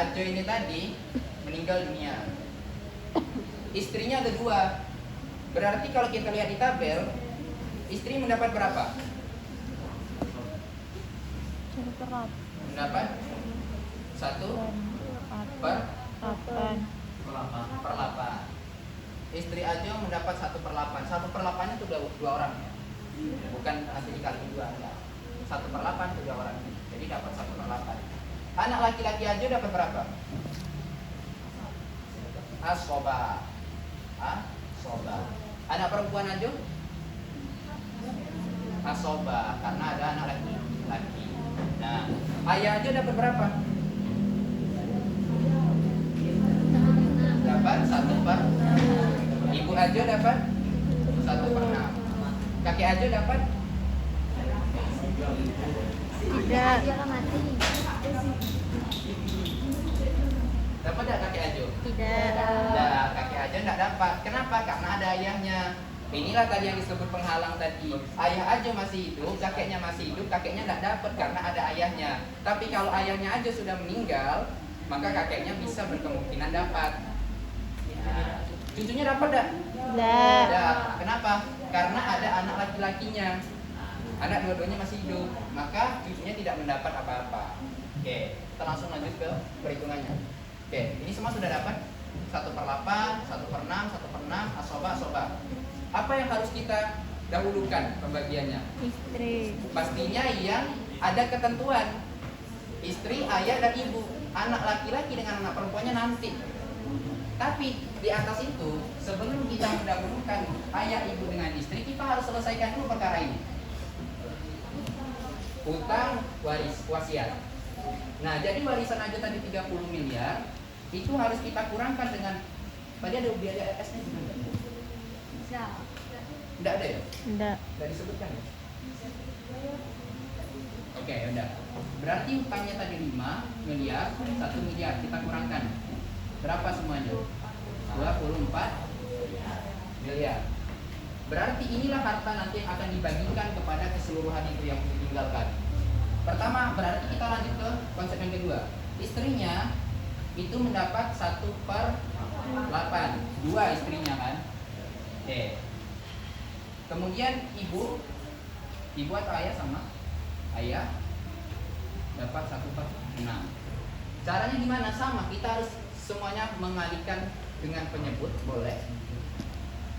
Ajo ini tadi meninggal dunia. Istrinya ada dua. Berarti kalau kita lihat di tabel, istri mendapat berapa? Mendapat 1/8. Istri Ajo mendapat 1/8. 1/8 itu dua orang ya. Bukan nanti dikali dua enggak. 1/8 itu dua orang. Jadi dapat 1/8. Anak laki-laki Ajo dapat berapa? Asoba. Anak perempuan Ajo? Asoba, karena ada anak laki-laki. Nah, ayah Ajo dapat berapa? Dapat 1/6. Ibu Ajo dapat 1/6. Kakek Ajo dapat? Tidak. Dapat tidak kakek Ajo? Tidak. Nah, kakek Ajo tidak dapat. Kenapa? Karena ada ayahnya. Inilah tadi yang disebut penghalang tadi. Ayah Ajo masih hidup, kakeknya masih hidup, kakeknya tidak dapat karena ada ayahnya. Tapi kalau ayahnya Ajo sudah meninggal, maka kakeknya bisa berkemungkinan dapat. Nah, cucunya dapat tidak? Tidak. Kenapa? Karena ada anak laki-lakinya. Anak dua-duanya masih hidup, maka cucunya tidak mendapat apa-apa. Oke, kita langsung lanjut ke perhitungannya. Oke, ini semua sudah dapat 1/8, 1/6, 1/6, asoba. Apa yang harus kita dahulukan pembagiannya? Istri. Pastinya yang ada ketentuan. Istri, ayah, dan ibu. Anak laki-laki dengan anak perempuannya nanti. Tapi di atas itu, sebelum kita mendahulukan ayah, ibu dengan istri, kita harus selesaikan dulu perkara ini. Utang, wasiat. Nah, jadi warisan aja tadi 30 miliar, itu harus kita kurangkan dengan, tadi ada biaya RS-nya juga? Tidak ada ya? Tidak. Tidak disebutkan ya? Oke, udah. Berarti utangnya tadi 5 miliar, 1 miliar, kita kurangkan. Berapa semuanya? 24 miliar. Berarti inilah harta nanti yang akan dibagikan kepada keseluruhan itu yang ditinggalkan. Pertama, berarti kita lanjut ke konsep yang kedua. Istrinya itu mendapat 1/8. 2 istrinya kan? Oke. Kemudian ibu atau ayah sama? Ayah dapat 1/6. Caranya gimana? Sama, kita harus semuanya mengalihkan dengan penyebut, boleh.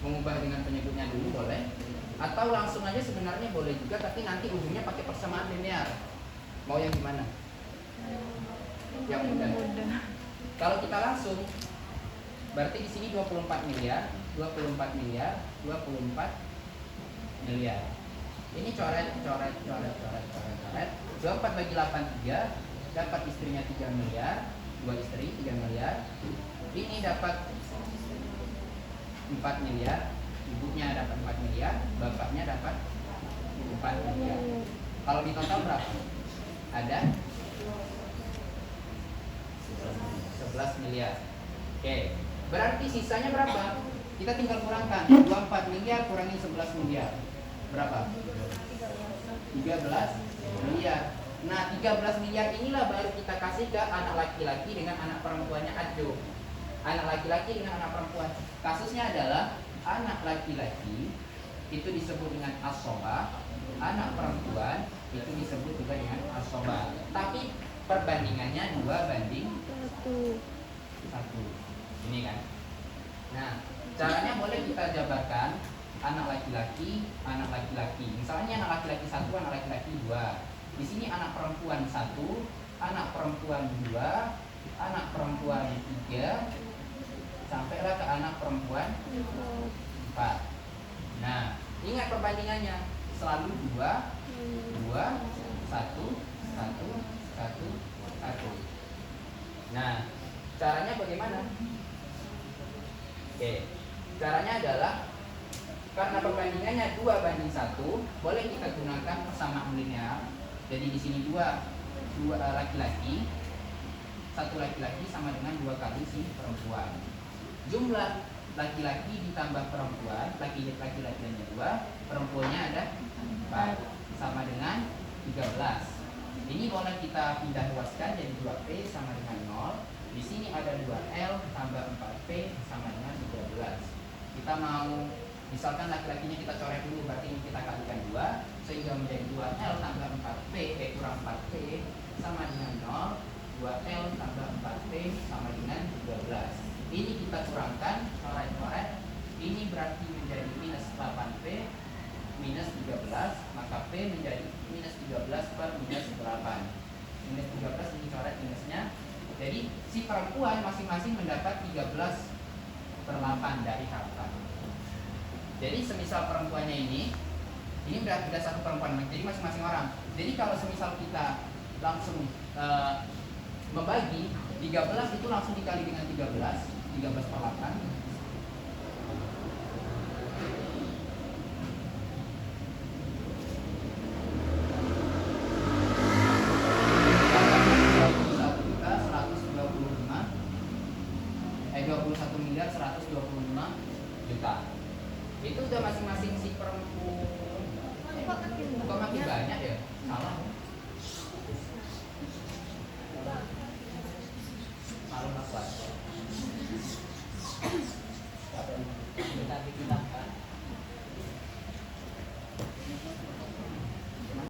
Mengubah dengan penyebutnya dulu boleh, atau langsung aja sebenarnya boleh juga, tapi nanti ujungnya pakai persamaan linear. Mau yang gimana? Yang mudah. Kalau kita langsung, berarti di sini 24 miliar. 24 miliar. Ini coret. 24 bagi 8 3, dapat istrinya 3 miliar, 2 istri 3 miliar. Ini dapat 4 miliar, ibunya dapat 4 miliar, bapaknya dapat 4 miliar. Kalau di total berapa? Ada 11 miliar. Oke, berarti sisanya berapa? Kita tinggal kurangkan 24 miliar kurangin 11 miliar. Berapa? 13 miliar. Nah, 13 miliar inilah baru kita kasih ke anak laki-laki dengan anak perempuannya Ajo. Anak laki-laki dengan anak perempuan. Kasusnya adalah anak laki-laki itu disebut dengan asoba, anak perempuan itu disebut juga dengan asoba. Tapi perbandingannya 2/1. Ini kan. Nah, caranya boleh kita jabarkan anak laki-laki. Misalnya anak laki-laki 1, anak laki-laki 2. Di sini anak perempuan 1, anak perempuan 2, anak perempuan 3, sampailah ke anak perempuan 4. Nah, ingat perbandingannya selalu 2, 1, 1. Nah, caranya bagaimana? Oke, caranya adalah karena perbandingannya 2/1, boleh kita gunakan persamaan linear. Jadi di sini 2 laki-laki, 1 laki-laki sama dengan 2 kali si perempuan. Jumlah laki-laki ditambah perempuan, laki-lakinya 2, perempuannya ada 4, sama dengan 13. Ini boleh kita pindah luaskan jadi 2P sama dengan 0. Di sini ada 2L tambah 4P sama dengan 13. Kita mau, misalkan laki-lakinya kita coret dulu, berarti ini kita kalikan 2, sehingga menjadi 2L tambah 4P kurang 4P sama dengan 0. 2L tambah 4P sama dengan 12. Ini kita kurangkan, coret-coret. Ini berarti menjadi minus 8P minus 13, maka P menjadi minus 13 per minus 8. Minus 13 ini coret minusnya. Jadi si perempuan masing-masing mendapat 13/8 dari harta. Jadi semisal perempuannya ini udah satu perempuan, jadi masing-masing orang. Jadi kalau semisal kita langsung membagi 13 itu langsung dikali dengan 13/8. Itu udah masing-masing si perempuan. Kok makin banyak ya? Salah.